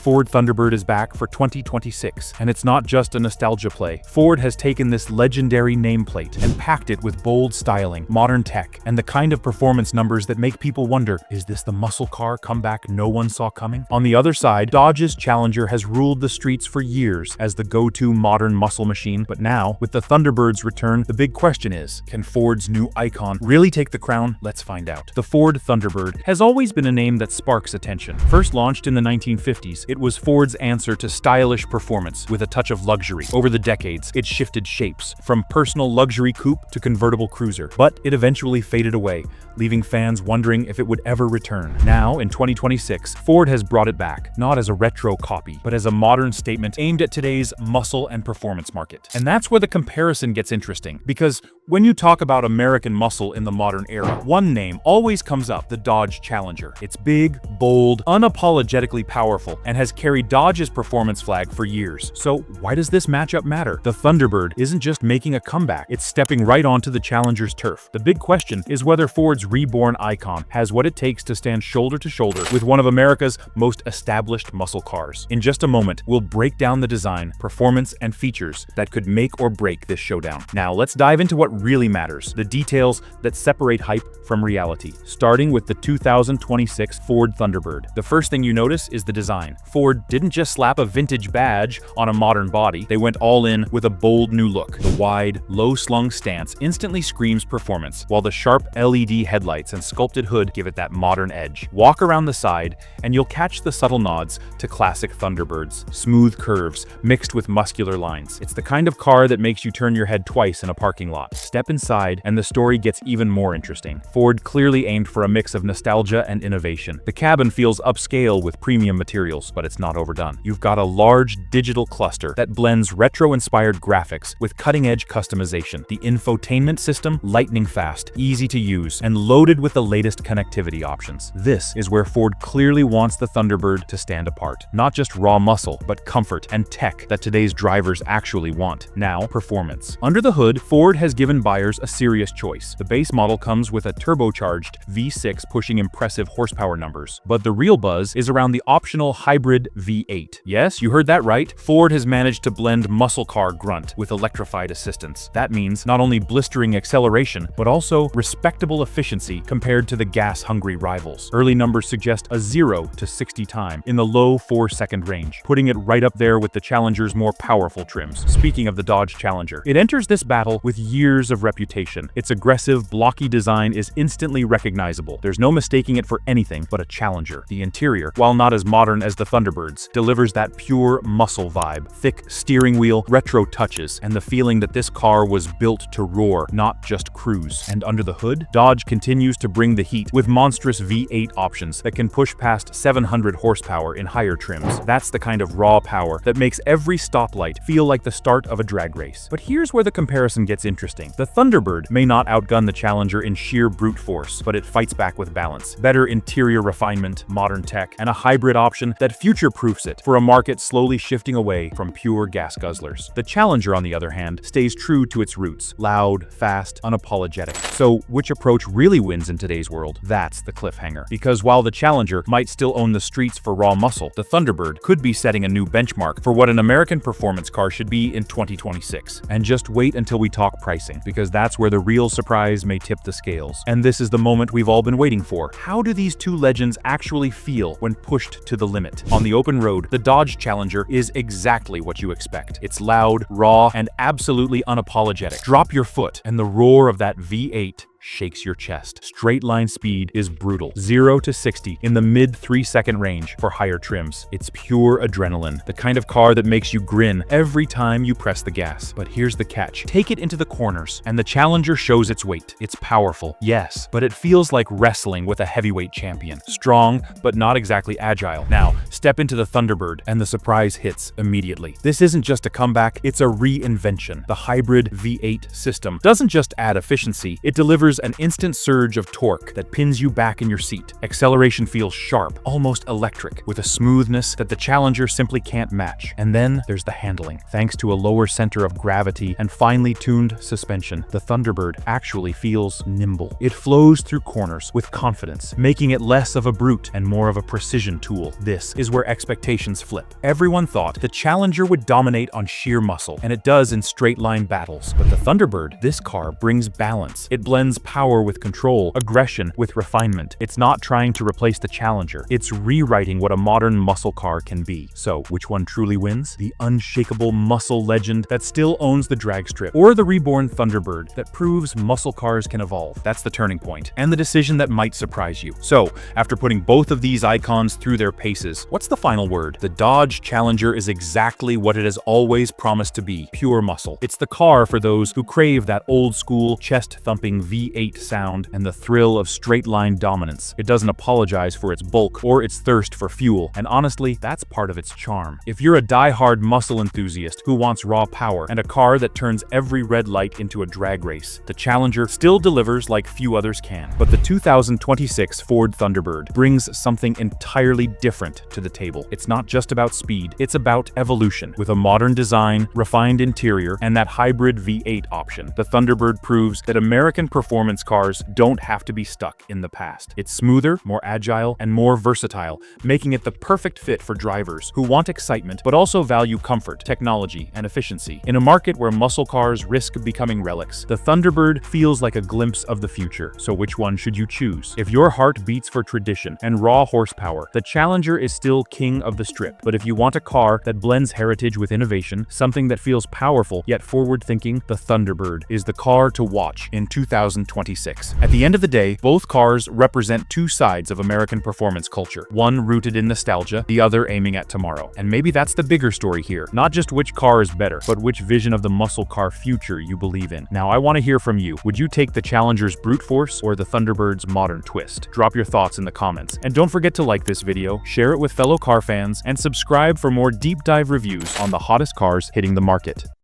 Ford Thunderbird is back for 2026, and it's not just a nostalgia play. Ford has taken this legendary nameplate and packed it with bold styling, modern tech, and the kind of performance numbers that make people wonder, is this the muscle car comeback no one saw coming? On the other side, Dodge's Challenger has ruled the streets for years as the go-to modern muscle machine, but now, with the Thunderbird's return, the big question is, can Ford's new icon really take the crown? Let's find out. The Ford Thunderbird has always been a name that sparks attention. First launched in the 1950s, it was Ford's answer to stylish performance with a touch of luxury. Over the decades, it shifted shapes, from personal luxury coupe to convertible cruiser, but it eventually faded away, leaving fans wondering if it would ever return. Now, in 2026, Ford has brought it back, not as a retro copy, but as a modern statement aimed at today's muscle and performance market. And that's where the comparison gets interesting, because when you talk about American muscle in the modern era, one name always comes up: the Dodge Challenger. It's big, bold, unapologetically powerful, and has carried Dodge's performance flag for years. So why does this matchup matter? The Thunderbird isn't just making a comeback, it's stepping right onto the Challenger's turf. The big question is whether Ford's reborn icon has what it takes to stand shoulder to shoulder with one of America's most established muscle cars. In just a moment, we'll break down the design, performance, and features that could make or break this showdown. Now, let's dive into what really matters, the details that separate hype from reality, starting with the 2026 Ford Thunderbird. The first thing you notice is the design. Ford didn't just slap a vintage badge on a modern body, they went all in with a bold new look. The wide, low-slung stance instantly screams performance, while the sharp LED headlights and sculpted hood give it that modern edge. Walk around the side, and you'll catch the subtle nods to classic Thunderbirds. Smooth curves, mixed with muscular lines. It's the kind of car that makes you turn your head twice in a parking lot. Step inside, and the story gets even more interesting. Ford clearly aimed for a mix of nostalgia and innovation. The cabin feels upscale with premium materials, but it's not overdone. You've got a large digital cluster that blends retro-inspired graphics with cutting-edge customization. The infotainment system, lightning fast, easy to use, and loaded with the latest connectivity options. This is where Ford clearly wants the Thunderbird to stand apart. Not just raw muscle, but comfort and tech that today's drivers actually want. Now, performance. Under the hood, Ford has given buyers a serious choice. The base model comes with a turbocharged V6 pushing impressive horsepower numbers, but the real buzz is around the optional hybrid V8. Yes, you heard that right. Ford has managed to blend muscle car grunt with electrified assistance. That means not only blistering acceleration, but also respectable efficiency compared to the gas-hungry rivals. Early numbers suggest a 0 to 60 time in the low 4-second range, putting it right up there with the Challenger's more powerful trims. Speaking of the Dodge Challenger, it enters this battle with years of reputation. Its aggressive, blocky design is instantly recognizable. There's no mistaking it for anything but a Challenger. The interior, while not as modern as the Thunderbird's, delivers that pure muscle vibe. Thick steering wheel, retro touches, and the feeling that this car was built to roar, not just cruise. And under the hood, Dodge continues to bring the heat with monstrous V8 options that can push past 700 horsepower in higher trims. That's the kind of raw power that makes every stoplight feel like the start of a drag race. But here's where the comparison gets interesting. The Thunderbird may not outgun the Challenger in sheer brute force, but it fights back with balance. Better interior refinement, modern tech, and a hybrid option that future-proofs it for a market slowly shifting away from pure gas guzzlers. The Challenger, on the other hand, stays true to its roots. Loud, fast, unapologetic. So, which approach really wins in today's world? That's the cliffhanger. Because while the Challenger might still own the streets for raw muscle, the Thunderbird could be setting a new benchmark for what an American performance car should be in 2026. And just wait until we talk pricing, because that's where the real surprise may tip the scales. And this is the moment we've all been waiting for. How do these two legends actually feel when pushed to the limit? On the open road, the Dodge Challenger is exactly what you expect. It's loud, raw, and absolutely unapologetic. Drop your foot, and the roar of that V8 shakes your chest. Straight line speed is brutal. 0 to 60 in the mid 3-second range for higher trims. It's pure adrenaline, the kind of car that makes you grin every time you press the gas. But here's the catch. Take it into the corners, and the Challenger shows its weight. It's powerful, yes, but it feels like wrestling with a heavyweight champion. Strong, but not exactly agile. Now, step into the Thunderbird, and the surprise hits immediately. This isn't just a comeback, it's a reinvention. The hybrid V8 system doesn't just add efficiency, it delivers delivers an instant surge of torque that pins you back in your seat. Acceleration feels sharp, almost electric, with a smoothness that the Challenger simply can't match. And then there's the handling. Thanks to a lower center of gravity and finely tuned suspension, the Thunderbird actually feels nimble. It flows through corners with confidence, making it less of a brute and more of a precision tool. This is where expectations flip. Everyone thought the Challenger would dominate on sheer muscle, and it does in straight-line battles. But the Thunderbird, this car brings balance. It blends power with control, aggression with refinement. It's not trying to replace the Challenger. It's rewriting what a modern muscle car can be. So, which one truly wins? The unshakable muscle legend that still owns the drag strip, or the reborn Thunderbird that proves muscle cars can evolve? That's the turning point, and the decision that might surprise you. So, after putting both of these icons through their paces, what's the final word? The Dodge Challenger is exactly what it has always promised to be: pure muscle. It's the car for those who crave that old-school, chest-thumping V8 sound and the thrill of straight-line dominance. It doesn't apologize for its bulk or its thirst for fuel, and honestly, that's part of its charm. If you're a die-hard muscle enthusiast who wants raw power and a car that turns every red light into a drag race, the Challenger still delivers like few others can. But the 2026 Ford Thunderbird brings something entirely different to the table. It's not just about speed, it's about evolution. With a modern design, refined interior, and that hybrid V8 option, the Thunderbird proves that American performance cars don't have to be stuck in the past. It's smoother, more agile, and more versatile, making it the perfect fit for drivers who want excitement but also value comfort, technology, and efficiency. In a market where muscle cars risk becoming relics, the Thunderbird feels like a glimpse of the future. So which one should you choose? If your heart beats for tradition and raw horsepower, the Challenger is still king of the strip. But if you want a car that blends heritage with innovation, something that feels powerful yet forward-thinking, the Thunderbird is the car to watch in 2026. At the end of the day, both cars represent two sides of American performance culture, one rooted in nostalgia, the other aiming at tomorrow. And maybe that's the bigger story here, not just which car is better, but which vision of the muscle car future you believe in. Now, I want to hear from you. Would you take the Challenger's brute force or the Thunderbird's modern twist? Drop your thoughts in the comments. And don't forget to like this video, share it with fellow car fans, and subscribe for more deep dive reviews on the hottest cars hitting the market.